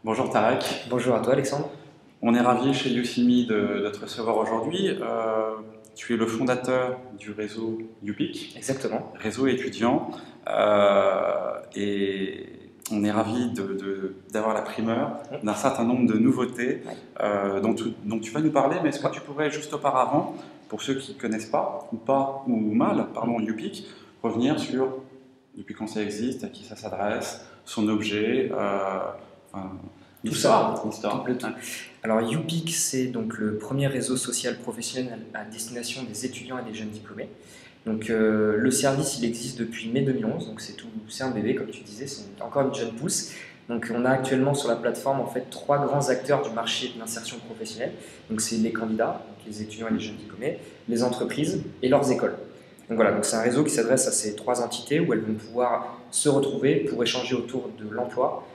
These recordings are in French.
Bonjour Tarek, Bonjour à toi Alexandre. on est ravi chez Yousimi de te recevoir aujourd'hui. Tu es le fondateur du réseau UPIC, Exactement. réseau étudiant, et on est ravi d'avoir la primeur Oui. d'un certain nombre de nouveautés Ouais. dont tu vas nous parler, mais est-ce que Ouais. tu pourrais juste auparavant, pour ceux qui ne connaissent pas ou mal, pardon, UPIC, revenir sur depuis quand ça existe, à qui ça s'adresse, son objet, enfin, Tout ça, l'histoire. le tout. Alors UPIC, c'est donc le premier réseau social professionnel à destination des étudiants et des jeunes diplômés. Donc le service, il existe depuis mai 2011, donc c'est un bébé comme tu disais, c'est encore une jeune pousse. Donc on a actuellement sur la plateforme en fait trois grands acteurs du marché de l'insertion professionnelle. Donc c'est les candidats, donc les étudiants et les jeunes diplômés, les entreprises et leurs écoles. Donc voilà, donc c'est un réseau qui s'adresse à ces trois entités où elles vont pouvoir se retrouver pour échanger autour de l'emploi,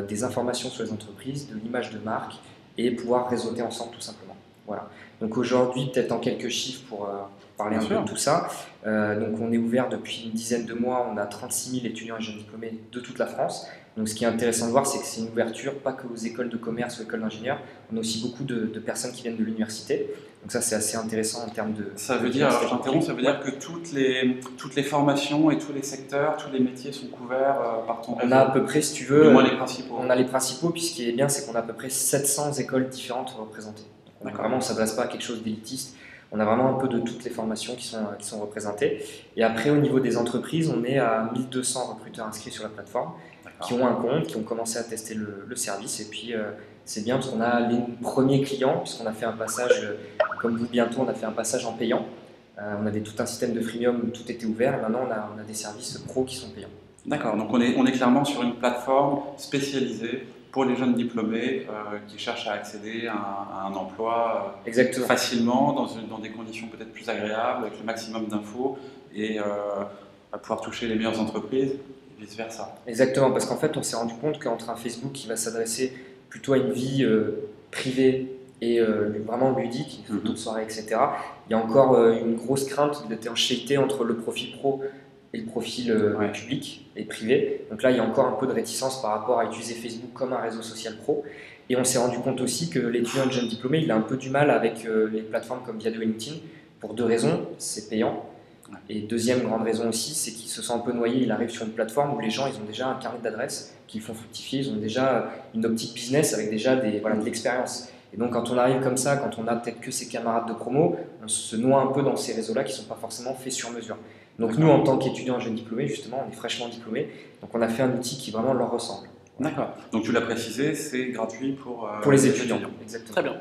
des informations sur les entreprises, de l'image de marque et pouvoir réseauter ensemble tout simplement. Voilà. Donc aujourd'hui, peut-être en quelques chiffres pour parler Bien un peu sûr. de tout ça. Donc on est ouvert depuis une dizaine de mois, on a 36 000 étudiants et jeunes diplômés de toute la France. Donc ce qui est intéressant de voir, c'est que c'est une ouverture pas que aux écoles de commerce ou écoles d'ingénieurs, on a aussi beaucoup de personnes qui viennent de l'université. Donc ça c'est assez intéressant en termes de... Ça veut dire, alors j'interromps, ça veut dire que toutes les formations et tous les secteurs, tous les métiers sont couverts par ton On réseau. a à peu près, si tu Du veux, moins les principaux. on a les principaux, puis ce qui est bien, c'est qu'on a à peu près 700 écoles différentes représentées. Donc vraiment, on ne s'adresse pas à quelque chose d'élitiste. On a vraiment un peu de toutes les formations qui sont représentées. Et après, au niveau des entreprises, on est à 1200 recruteurs inscrits sur la plateforme, qui ont un compte, qui ont commencé à tester le service. Et puis, c'est bien parce qu'on a les premiers clients, puisqu'on a fait un passage, comme vous bientôt, on a fait un passage en payant. On avait tout un système de freemium où tout était ouvert. Et maintenant, on a des services pro qui sont payants. D'accord, donc on est clairement sur une plateforme spécialisée pour les jeunes diplômés qui cherchent à accéder à un emploi Exactement. facilement, dans des conditions peut-être plus agréables, avec le maximum d'infos et à pouvoir toucher les meilleures entreprises et vice-versa. Exactement, parce qu'en fait, on s'est rendu compte qu'entre un Facebook qui va s'adresser plutôt à une vie privée et vraiment ludique, une photo de soirée, etc., il y a encore une grosse crainte d'étanchéité entre le profil pro et le profil public et privé. Donc là, il y a encore un peu de réticence par rapport à utiliser Facebook comme un réseau social pro. Et on s'est rendu compte aussi que l'étudiant et le jeune diplômé, il a un peu du mal avec les plateformes comme Viado et LinkedIn pour deux raisons. C'est payant. Et deuxième grande raison aussi, c'est qu'il se sent un peu noyé. Il arrive sur une plateforme où les gens, ils ont déjà un carnet d'adresses qu'ils font fructifier, ils ont déjà une optique business avec déjà de l'expérience. Et donc quand on arrive comme ça, quand on a peut-être que ses camarades de promo, on se noie un peu dans ces réseaux-là qui ne sont pas forcément faits sur mesure. Donc nous, en tant qu'étudiants jeunes diplômés, justement, on est fraîchement diplômés, donc on a fait un outil qui vraiment leur ressemble. D'accord, donc tu l'as précisé, c'est gratuit pour les étudiants. Exactement. Très bien.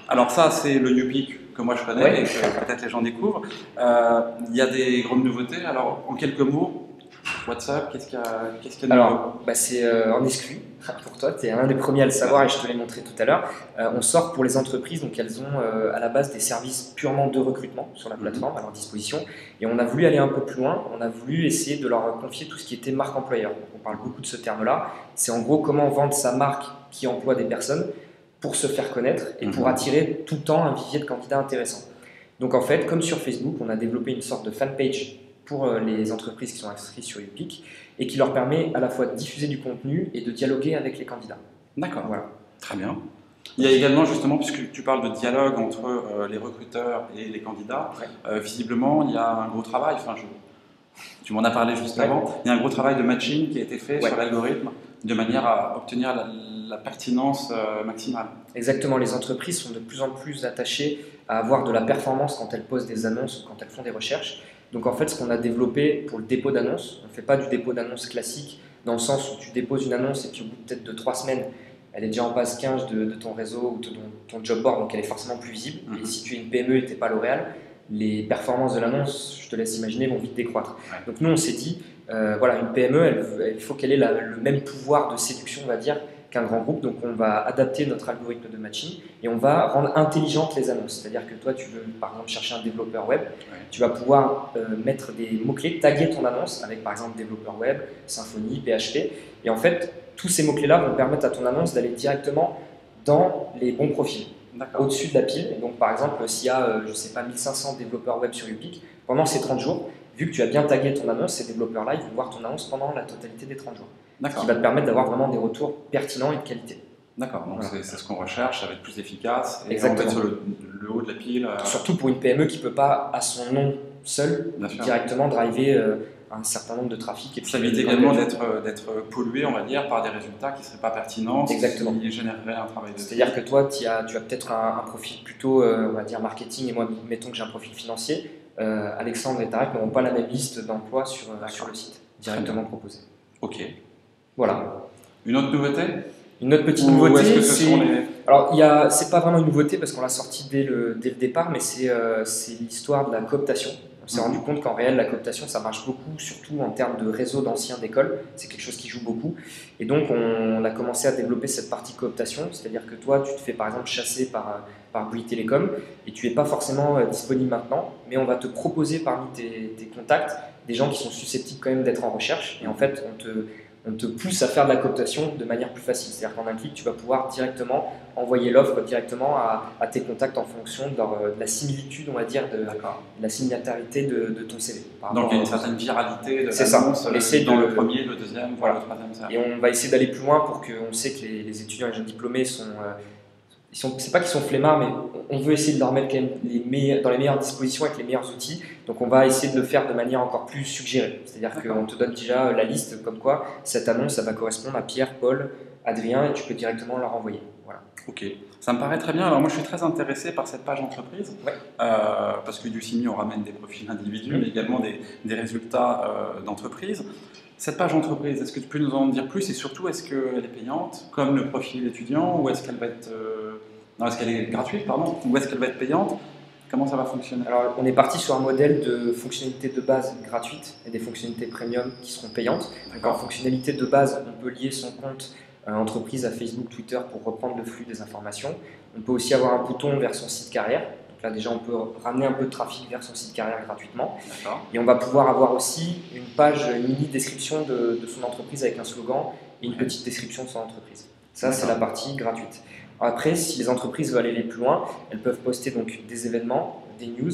Alors ça, c'est le UPIC que moi je connais et que peut-être les gens découvrent. Il y a des grandes nouveautés. Alors, en quelques mots, WhatsApp, qu'est-ce qu'il y a de nouveau? Alors, c'est en exclu pour toi, tu es un des premiers à le savoir et je te l'ai montré tout à l'heure. On sort pour les entreprises, donc elles ont à la base des services purement de recrutement sur la plateforme à leur disposition. Et on a voulu aller un peu plus loin, on a voulu essayer de leur confier tout ce qui était marque employeur. Donc, on parle beaucoup de ce terme-là. C'est en gros comment vendre sa marque qui emploie des personnes pour se faire connaître et pour attirer tout le temps un vivier de candidats intéressants. Donc en fait, comme sur Facebook, on a développé une sorte de fanpage pour les entreprises qui sont inscrites sur UPIC et qui leur permet à la fois de diffuser du contenu et de dialoguer avec les candidats. D'accord, voilà. Très bien. Il y a également justement, puisque tu parles de dialogue entre les recruteurs et les candidats, visiblement il y a un gros travail, tu m'en as parlé juste avant, il y a un gros travail de matching qui a été fait sur l'algorithme de manière à obtenir la pertinence maximale. Exactement, les entreprises sont de plus en plus attachées à avoir de la performance quand elles posent des annonces ou quand elles font des recherches. Donc en fait, ce qu'on a développé pour le dépôt d'annonces, on ne fait pas du dépôt d'annonces classique dans le sens où tu déposes une annonce et puis au bout peut-être de 3 semaines, elle est déjà en page 15 de ton réseau ou de ton job board, donc elle est forcément plus visible. Et si tu es une PME et tu n'es pas L'Oréal, les performances de l'annonce, je te laisse imaginer, vont vite décroître. Donc nous, on s'est dit, voilà, une PME, il faut qu'elle ait le même pouvoir de séduction, on va dire, qu'un grand groupe. Donc on va adapter notre algorithme de matching et on va rendre intelligentes les annonces. C'est-à-dire que toi, tu veux par exemple chercher un développeur web, tu vas pouvoir mettre des mots-clés, taguer ton annonce avec par exemple développeur web, Symfony, PHP. Et en fait, tous ces mots-clés-là vont permettre à ton annonce d'aller directement dans les bons profils, au-dessus de la pile. Et donc par exemple, s'il y a, je sais pas, 1500 développeurs web sur UPIC, pendant ces 30 jours, vu que tu as bien tagué ton annonce, ces développeurs-là, ils vont voir ton annonce pendant la totalité des 30 jours. Ce qui va te permettre d'avoir vraiment des retours pertinents et de qualité. D'accord, donc c'est ce qu'on recherche, ça va être plus efficace et Exactement. on va être sur le haut de la pile. Surtout pour une PME qui ne peut pas, à son nom seul, directement driver un certain nombre de trafic. Et ça évite également d'être pollué, on va dire, par des résultats qui ne seraient pas pertinents, exactement, qui généreraient un travail de... C'est-à-dire que toi, tu as peut-être un profil plutôt, on va dire, marketing, et moi, mettons que j'ai un profil financier. Alexandre et Tarek n'auront pas la même liste d'emplois sur le site, directement proposée. Ok. Voilà. Une autre nouveauté? Une autre petite nouveauté, alors c'est pas vraiment une nouveauté parce qu'on l'a sorti dès le départ, mais c'est l'histoire de la cooptation. On s'est rendu compte qu'en réel, la cooptation, ça marche beaucoup, surtout en termes de réseau d'anciens d'école. C'est quelque chose qui joue beaucoup. Et donc, on a commencé à développer cette partie cooptation, c'est-à-dire que toi, tu te fais par exemple chasser par Bouygues Télécom et tu n'es pas forcément disponible maintenant, mais on va te proposer parmi tes contacts des gens qui sont susceptibles quand même d'être en recherche. Et en fait, on te pousse à faire de la cooptation de manière plus facile. C'est-à-dire qu'en un clic, tu vas pouvoir directement envoyer l'offre directement à tes contacts en fonction de la similitude, on va dire, de la signatarité de ton CV. Donc il y a une certaine viralité de l'annonce dans le premier, le deuxième, voire le troisième. Et on va essayer d'aller plus loin pour qu'on sait que les étudiants et les jeunes diplômés c'est pas qu'ils sont flemmards, mais on veut essayer de leur mettre quand même dans les meilleures dispositions avec les meilleurs outils. Donc on va essayer de le faire de manière encore plus suggérée. C'est-à-dire qu'on te donne déjà la liste comme quoi cette annonce, ça va correspondre à Pierre, Paul, Adrien, et tu peux directement leur envoyer. Voilà. Ok, ça me paraît très bien. Alors moi je suis très intéressé par cette page entreprise, parce que Udemy on ramène des profils individuels, mais également des résultats d'entreprise. Cette page entreprise, est-ce que tu peux nous en dire plus et surtout est-ce qu'elle est payante comme le profil étudiant ou est-ce qu'elle va être est-ce qu'elle est gratuite ou est-ce qu'elle va être payante? Comment ça va fonctionner? Alors on est parti sur un modèle de fonctionnalités de base gratuites et des fonctionnalités premium qui seront payantes. Donc en fonctionnalité de base, on peut lier son compte entreprise à Facebook, Twitter pour reprendre le flux des informations. On peut aussi avoir un bouton vers son site carrière. Là, déjà, on peut ramener un peu de trafic vers son site carrière gratuitement. Et on va pouvoir avoir aussi une page, une mini description de son entreprise avec un slogan et une petite description de son entreprise. Ça, c'est la partie gratuite. Après, si les entreprises veulent aller plus loin, elles peuvent poster donc des événements, des news.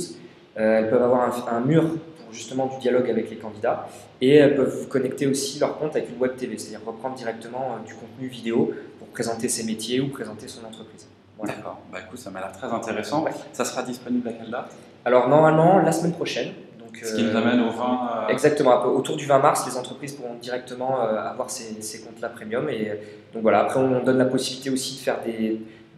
Elles peuvent avoir un mur pour justement du dialogue avec les candidats. Et elles peuvent connecter aussi leur compte avec une web TV, c'est-à-dire reprendre directement du contenu vidéo pour présenter ses métiers ou présenter son entreprise. Voilà. D'accord, bah, écoute, ça m'a l'air très intéressant. Ça sera disponible à quelle date? Alors normalement la semaine prochaine. Donc, ce qui nous amène au 20... Exactement, autour du 20 mars, les entreprises pourront directement avoir ces comptes-là premium. Et donc voilà, après on donne la possibilité aussi de faire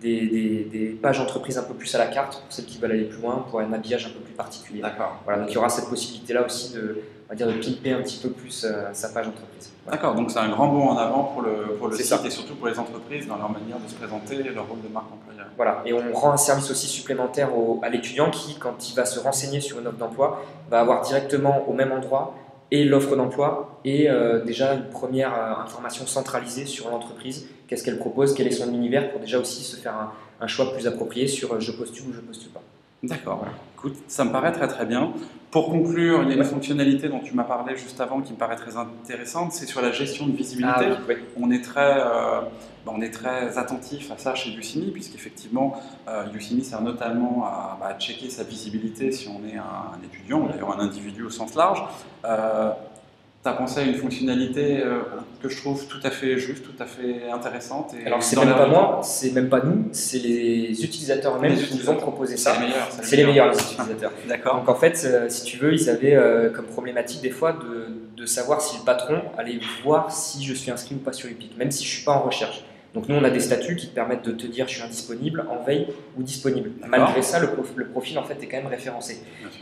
des pages entreprises un peu plus à la carte pour celles qui veulent aller plus loin, pour un habillage un peu plus particulier. D'accord. Voilà, donc il y aura cette possibilité-là aussi de pimper un petit peu plus sa page entreprise. Voilà. D'accord, donc c'est un grand bond en avant pour le site et surtout pour les entreprises dans leur manière de se présenter et leur rôle de marque employeur. Voilà, et on rend un service aussi supplémentaire à l'étudiant qui, quand il va se renseigner sur une offre d'emploi, va avoir directement au même endroit et l'offre d'emploi et déjà une première information centralisée sur l'entreprise, qu'est-ce qu'elle propose, quel est son univers, pour déjà aussi se faire un choix plus approprié sur je postule ou je postule pas. D'accord, voilà. Écoute, ça me paraît très très bien. Pour conclure, il y a une fonctionnalité dont tu m'as parlé juste avant qui me paraît très intéressante, c'est sur la gestion de visibilité. On est très attentif à ça chez Udemy, puisqu'effectivement, Udemy sert notamment à checker sa visibilité si on est un étudiant, ou d'ailleurs un individu au sens large. Tu as pensé à une fonctionnalité que je trouve tout à fait juste, tout à fait intéressante. Alors, c'est même pas moi, c'est même pas nous, c'est les utilisateurs eux-mêmes qui nous ont proposé ça. C'est les meilleurs, les utilisateurs. D'accord. Donc, en fait, si tu veux, ils avaient comme problématique des fois de savoir si le patron allait voir si je suis inscrit ou pas sur Upic, même si je ne suis pas en recherche. Donc nous, on a des statuts qui te permettent de te dire je suis indisponible, en veille ou disponible. Malgré ça, le profil en fait est quand même référencé.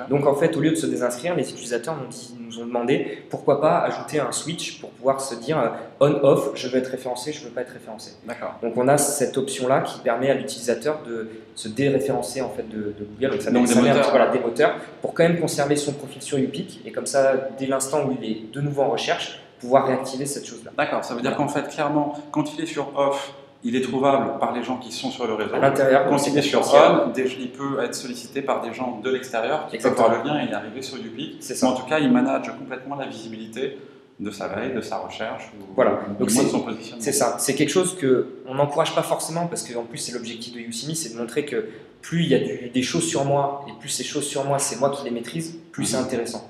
Donc en fait, au lieu de se désinscrire, les utilisateurs nous ont demandé pourquoi pas ajouter un switch pour pouvoir se dire on/off, je veux être référencé, je veux pas être référencé. Donc on a cette option-là qui permet à l'utilisateur de se déréférencer en fait de Google. Donc ça met un petit peu des moteurs pour quand même conserver son profil sur Upic et comme ça, dès l'instant où il est de nouveau en recherche, pouvoir réactiver cette chose-là. D'accord, ça veut dire qu'en fait, clairement, quand il est sur off, il est trouvable par les gens qui sont sur le réseau. À l'intérieur, quand il est sur on, il peut être sollicité par des gens de l'extérieur qui peuvent voir le lien et y arriver sur Upic. Mais en tout cas, il manage complètement la visibilité de sa veille, de sa recherche, ou de son positionnement. C'est ça, c'est quelque chose qu'on n'encourage pas forcément parce qu'en plus, c'est l'objectif de Udemy, c'est de montrer que plus il y a des choses sur moi et plus ces choses sur moi, c'est moi qui les maîtrise, plus c'est intéressant.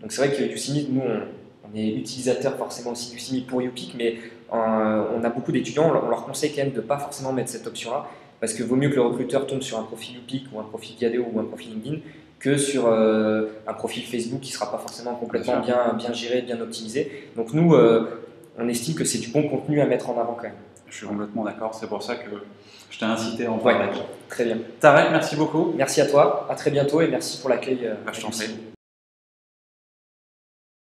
Donc c'est vrai que Udemy, nous, on est utilisateur forcément aussi du CMI pour YouPick, mais on a beaucoup d'étudiants, on leur conseille quand même de ne pas forcément mettre cette option-là, parce que vaut mieux que le recruteur tombe sur un profil YouPick ou un profil Viadeo ou un profil LinkedIn que sur un profil Facebook qui ne sera pas forcément complètement bien géré, bien optimisé. Donc nous, on estime que c'est du bon contenu à mettre en avant quand même. Je suis complètement d'accord, c'est pour ça que je t'ai incité à en parler. Très bien. Tarek, merci beaucoup. Merci à toi, à très bientôt et merci pour l'accueil. Je t'en prie.